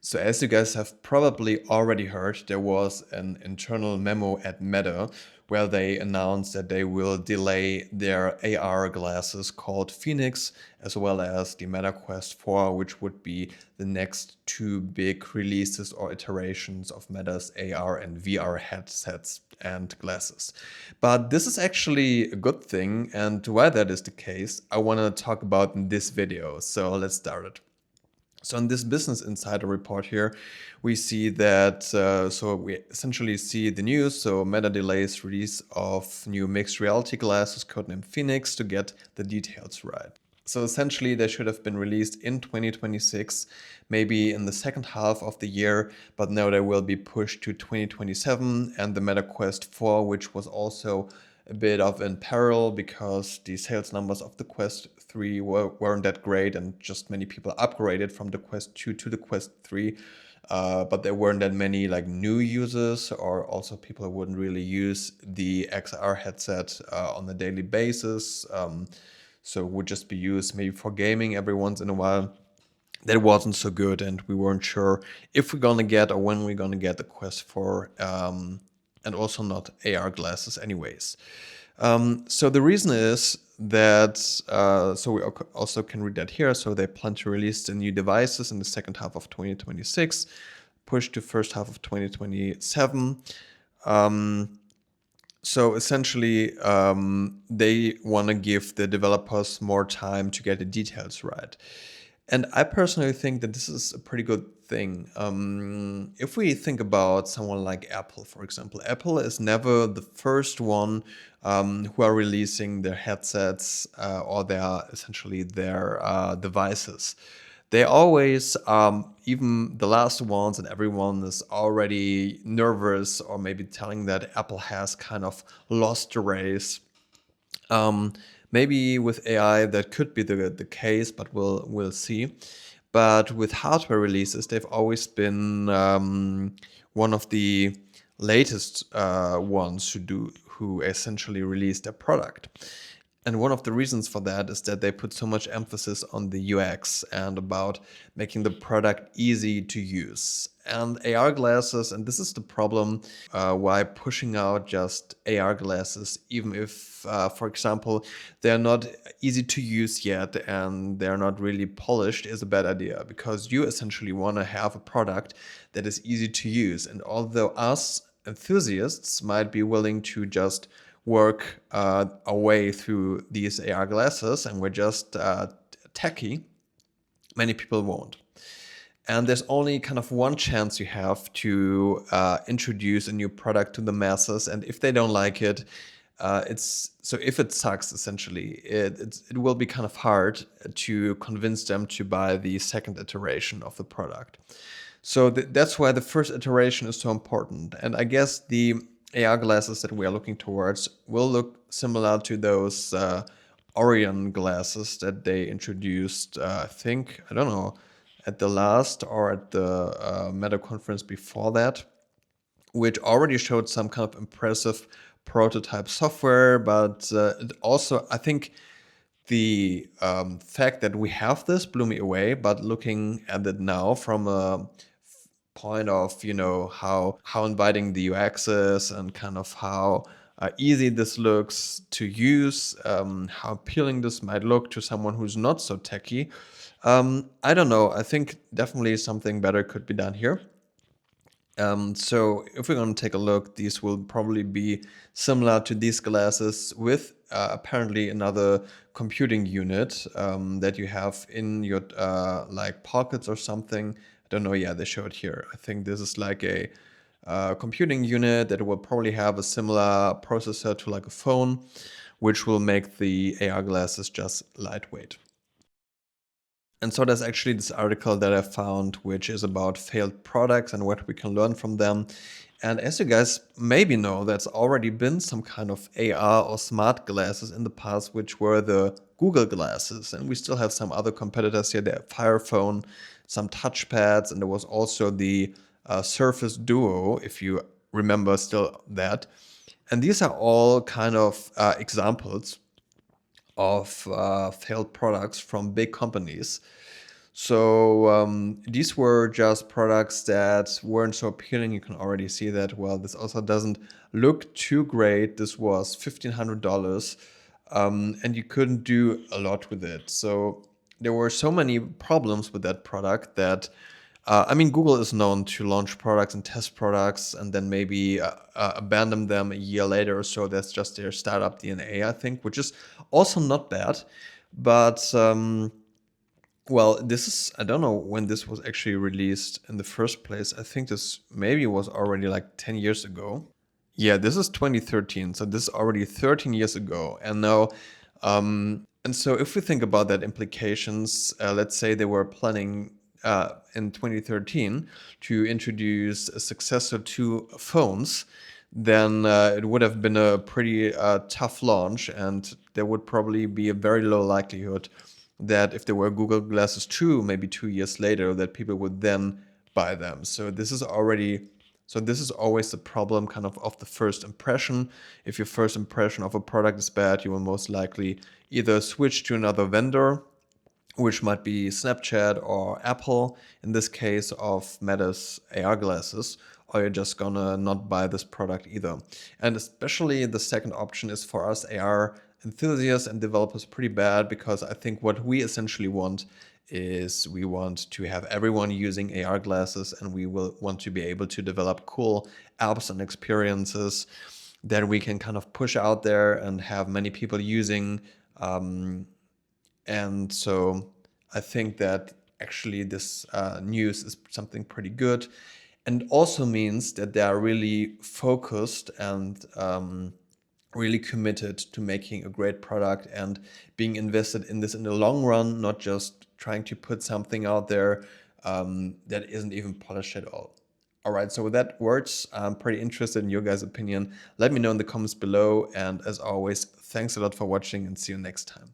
So as you guys have probably already heard, there was an internal memo at Meta where they announced that they will delay their AR glasses called Phoenix, as well as the Meta Quest 4, which would be the next two big releases or iterations of Meta's AR and VR headsets and glasses. But this is actually a good thing, and why that is the case, I want to talk about in this video. So let's start it. So in this Business Insider report here, we see that, so we essentially see the news. So Meta delays release of new mixed reality glasses codenamed Phoenix to get the details right. So essentially they should have been released in 2026, maybe in the second half of the year, but now they will be pushed to 2027, and the Meta Quest 4, which was also a bit of in peril because the sales numbers of the Quest 3 weren't that great, and just many people upgraded from the Quest 2 to the Quest 3. But there weren't that many like new users, or also people who wouldn't really use the XR headset on a daily basis. So it would just be used maybe for gaming every once in a while. That wasn't so good, and we weren't sure if we're gonna get or when we're gonna get the Quest 4, and also not AR glasses anyways. So the reason is that, so we also can read that here. So they plan to release the new devices in the second half of 2026, push to first half of 2027. So essentially, they want to give the developers more time to get the details right. And I personally think that this is a pretty good thing. If we think about someone like Apple, for example, Apple is never the first one who are releasing their headsets or essentially their devices. They always, even the last ones, and everyone is already nervous or maybe telling that Apple has kind of lost the race. Maybe with AI that could be the case, but we'll see. But with hardware releases, they've always been one of the latest ones who essentially release their product. And one of the reasons for that is that they put so much emphasis on the UX and about making the product easy to use. And AR glasses, and this is the problem why pushing out just AR glasses, even if, for example, they're not easy to use yet and they're not really polished, is a bad idea, because you essentially want to have a product that is easy to use. And although us enthusiasts might be willing to just work our way through these AR glasses and we're just techy, many people won't. And there's only kind of one chance you have to introduce a new product to the masses, and if they don't like it, if it sucks, essentially, it will be kind of hard to convince them to buy the second iteration of the product. So that's why the first iteration is so important. And I guess the AR glasses that we are looking towards will look similar to those Orion glasses that they introduced, I think, I don't know, at the last or at the Meta conference before that, which already showed some kind of impressive prototype software. But it also, I think, the fact that we have this blew me away. But looking at it now from a point of, how inviting the UX is and kind of how easy this looks to use, how appealing this might look to someone who's not so techy. I don't know. I think definitely something better could be done here. So if we're going to take a look, these will probably be similar to these glasses with apparently another computing unit that you have in your like pockets or something. I don't know. Yeah, they show it here. I think this is like a computing unit that will probably have a similar processor to like a phone, which will make the AR glasses just lightweight. And so there's actually this article that I found, which is about failed products and what we can learn from them. And as you guys maybe know, there's already been some kind of AR or smart glasses in the past, which were the Google glasses. And we still have some other competitors here. They have Fire Phone, some touchpads, and there was also the Surface Duo, if you remember still that. And these are all kind of examples of failed products from big companies. So these were just products that weren't so appealing. You can already see that. Well, this also doesn't look too great. This was $1,500, and you couldn't do a lot with it. So there were so many problems with that product that I mean, Google is known to launch products and test products and then maybe abandon them a year later or so. That's just their startup DNA, I think, which is also not bad. But well, this is, I don't know when this was actually released in the first place. I think this maybe was already like 10 years ago. Yeah, this is 2013, so this is already 13 years ago. And now, and so if we think about that implications, let's say they were planning in 2013 to introduce a successor to phones, then it would have been a pretty tough launch, and there would probably be a very low likelihood that if there were Google Glasses 2, maybe 2 years later, that people would then buy them. So this is always the problem kind of the first impression. If your first impression of a product is bad, you will most likely either switch to another vendor, which might be Snapchat or Apple, in this case of Meta's AR glasses, or you're just gonna not buy this product either. And especially the second option is for us AR enthusiasts and developers pretty bad, because I think what we essentially want is we want to have everyone using AR glasses, and we will want to be able to develop cool apps and experiences that we can kind of push out there and have many people using. And so I think that actually this news is something pretty good, and also means that they are really focused and really committed to making a great product and being invested in this in the long run, not just trying to put something out there that isn't even polished at all. All right, so with that words, I'm pretty interested in your guys' opinion. Let me know in the comments below, and as always, thanks a lot for watching and see you next time.